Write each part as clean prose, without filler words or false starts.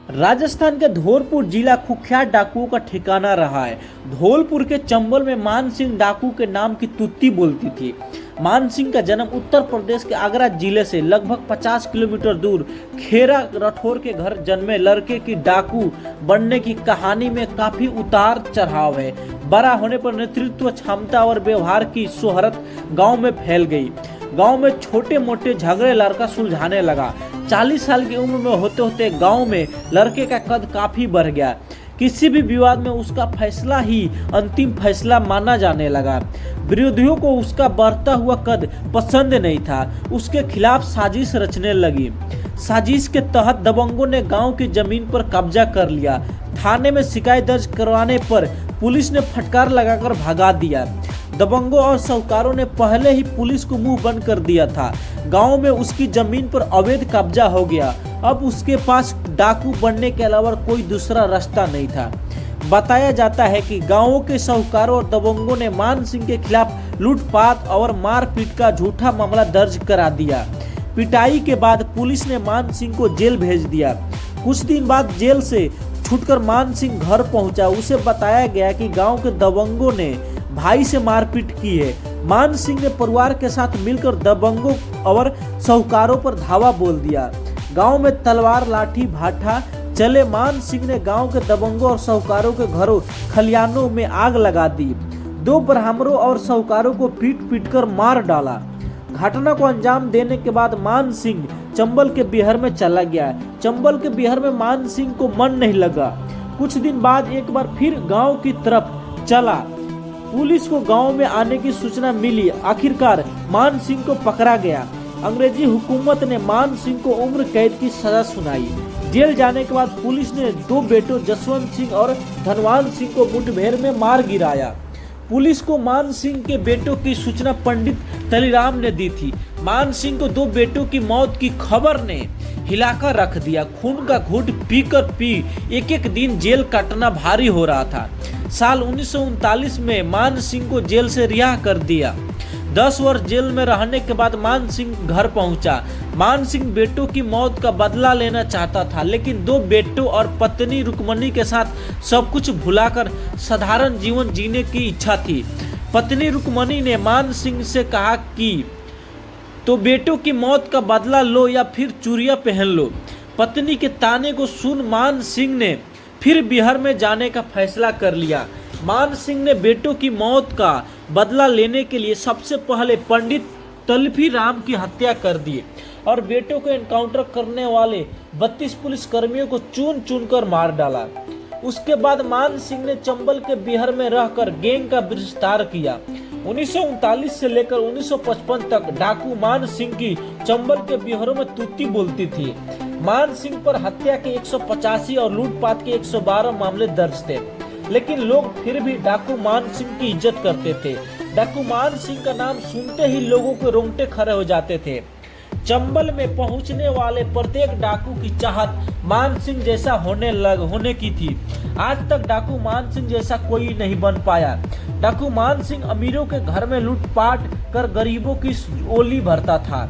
राजस्थान के धौलपुर जिला कुख्यात डाकुओं का ठिकाना रहा है। धौलपुर के चंबल में मान सिंह डाकू के नाम की तुत्ती बोलती थी। मान सिंह का जन्म उत्तर प्रदेश के आगरा जिले से लगभग 50 किलोमीटर दूर खेरा राठौर के घर जन्मे लड़के की डाकू बनने की कहानी में काफी उतार चढ़ाव है। बड़ा होने पर नेतृत्व क्षमता और व्यवहार की शोहरत गांव में फैल गई। गांव में छोटे मोटे झगड़े लड़का सुलझाने लगा। 40 साल की उम्र में होते होते गांव में लड़के का कद काफी बढ़ गया। किसी भी विवाद में उसका फैसला ही अंतिम फैसला माना जाने लगा। विरोधियों को उसका बढ़ता हुआ कद पसंद नहीं था। उसके खिलाफ साजिश रचने लगी। साजिश के तहत दबंगों ने गांव की जमीन पर कब्जा कर लिया। थाने में शिकायत दर्ज करवाने पर पुलिस ने फटकार लगाकर भगा दिया। दबंगों और साहूकारों ने पहले ही पुलिस को मुंह बंद कर दिया था। गांव में उसकी जमीन पर अवैध कब्जा हो गया। अब उसके पास डाकू बनने के अलावा कोई दूसरा रास्ता नहीं था। बताया जाता है कि गांवों के साहूकारों और दबंगों ने मान सिंह के खिलाफ लूटपाट और मारपीट का झूठा मामला दर्ज करा दिया। पिटाई के बाद पुलिस ने मान सिंह को जेल भेज दिया। कुछ दिन बाद जेल से छूटकर मान सिंह घर पहुंचा। उसे बताया गया कि गांव के दबंगों ने भाई से मारपीट की है। मान सिंह ने परिवार के साथ मिलकर दबंगों और साहूकारों पर धावा बोल दिया। गांव में तलवार लाठी भाठा चले। मान सिंह ने गांव के दबंगों और साहूकारों के घरों खलियानों में आग लगा दी। 2 ब्राह्मणों और साहूकारों को पीट पीट कर मार डाला। घटना को अंजाम देने के बाद मान सिंह चंबल के बिहार में चला गया। चंबल के बिहार में मान सिंह को मन नहीं लगा। कुछ दिन बाद एक बार फिर गांव की तरफ चला। पुलिस को गांव में आने की सूचना मिली। आखिरकार मान सिंह को पकड़ा गया। अंग्रेजी हुकूमत ने मान सिंह को उम्र कैद की सजा सुनाई। जेल जाने के बाद पुलिस ने 2 बेटों जसवंत सिंह और धनवान सिंह को मुठभेड़ में मार गिराया। पुलिस को मान सिंह के बेटों की सूचना पंडित तलीराम ने दी थी। मान सिंह को 2 बेटों की मौत की खबर ने हिलाकर रख दिया। खून का घूंट पी एक एक दिन जेल काटना भारी हो रहा था। साल 1939 में मान सिंह को जेल से रिहा कर दिया। 10 वर्ष जेल में रहने के बाद मान सिंह घर पहुंचा। मान सिंह बेटों की मौत का बदला लेना चाहता था, लेकिन 2 बेटों और पत्नी रुक्मणी के साथ सब कुछ भुलाकर साधारण जीवन जीने की इच्छा थी। पत्नी रुक्मणी ने मान सिंह से कहा कि तो बेटों की मौत का बदला लो या फिर चूड़ियां पहन लो। पत्नी के ताने को सुन मान सिंह ने फिर बिहार में जाने का फैसला कर लिया। मान सिंह ने बेटों की मौत का बदला लेने के लिए सबसे पहले पंडित तलीराम की हत्या कर दी और बेटों को एनकाउंटर करने वाले 32 पुलिस कर्मियों को चुन चुन कर मार डाला। उसके बाद मान सिंह ने चंबल के बिहार में रहकर गैंग का विस्तार किया। 1939 से लेकर 1955 तक डाकू मान सिंह की चंबल के बिहारों में तुत्ती बोलती थी। मान सिंह पर हत्या के 185 और लूटपाट के 112 मामले दर्ज थे, लेकिन लोग फिर भी डाकू मान सिंह की इज्जत करते थे। डाकू मान सिंह का नाम सुनते ही लोगों के रोंगटे खड़े हो जाते थे। चंबल में पहुंचने वाले प्रत्येक डाकू की चाहत मान सिंह जैसा होने की थी। आज तक डाकू मान सिंह जैसा कोई नहीं बन पाया। डाकू मान सिंह अमीरों के घर में लूटपाट कर गरीबों की ओली भरता था।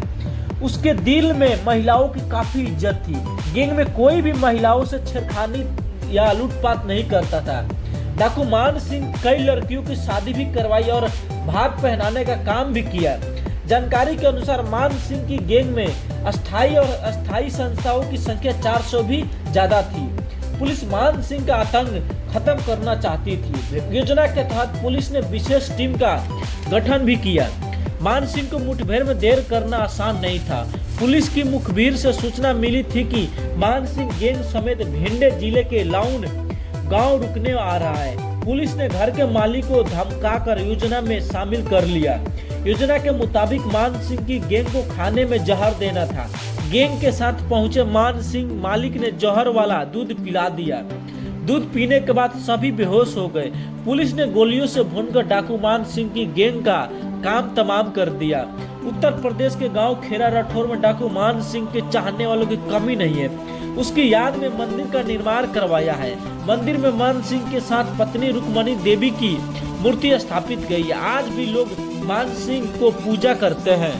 उसके दिल में महिलाओं की काफी इज्जत थी। गैंग में कोई भी महिलाओं से छेड़खानी या लूटपाट नहीं करता था। डाकू मान सिंह कई लड़कियों की शादी भी करवाई और भाग पहनाने का काम भी किया। जानकारी के अनुसार मान सिंह की गैंग में अस्थायी और अस्थायी संस्थाओं की संख्या 400 भी ज्यादा थी। पुलिस मान सिंह का आतंक खत्म करना चाहती थी। योजना के तहत पुलिस ने विशेष टीम का गठन भी किया। मान सिंह को मुठभेड़ में देर करना आसान नहीं था। पुलिस की मुखबिर से सूचना मिली थी कि मान सिंह गैंग समेत भिंडे जिले के लाउन गांव रुकने आ रहा है। पुलिस ने घर के मालिक को धमकाकर योजना में शामिल कर लिया। योजना के मुताबिक मान सिंह की गैंग को खाने में जहर देना था। गैंग के साथ पहुंचे मान सिंह मालिक ने जहर वाला दूध पिला दिया। दूध पीने के बाद सभी बेहोश हो गए। पुलिस ने गोलियों से भूनकर डाकू मान सिंह की गैंग का काम तमाम कर दिया। उत्तर प्रदेश के गांव खेरा राठौर में डाकू मान सिंह के चाहने वालों की कमी नहीं है। उसकी याद में मंदिर का निर्माण करवाया है। मंदिर में मान सिंह के साथ पत्नी रुक्मणी देवी की मूर्ति स्थापित गई है। आज भी लोग मान सिंह को पूजा करते हैं।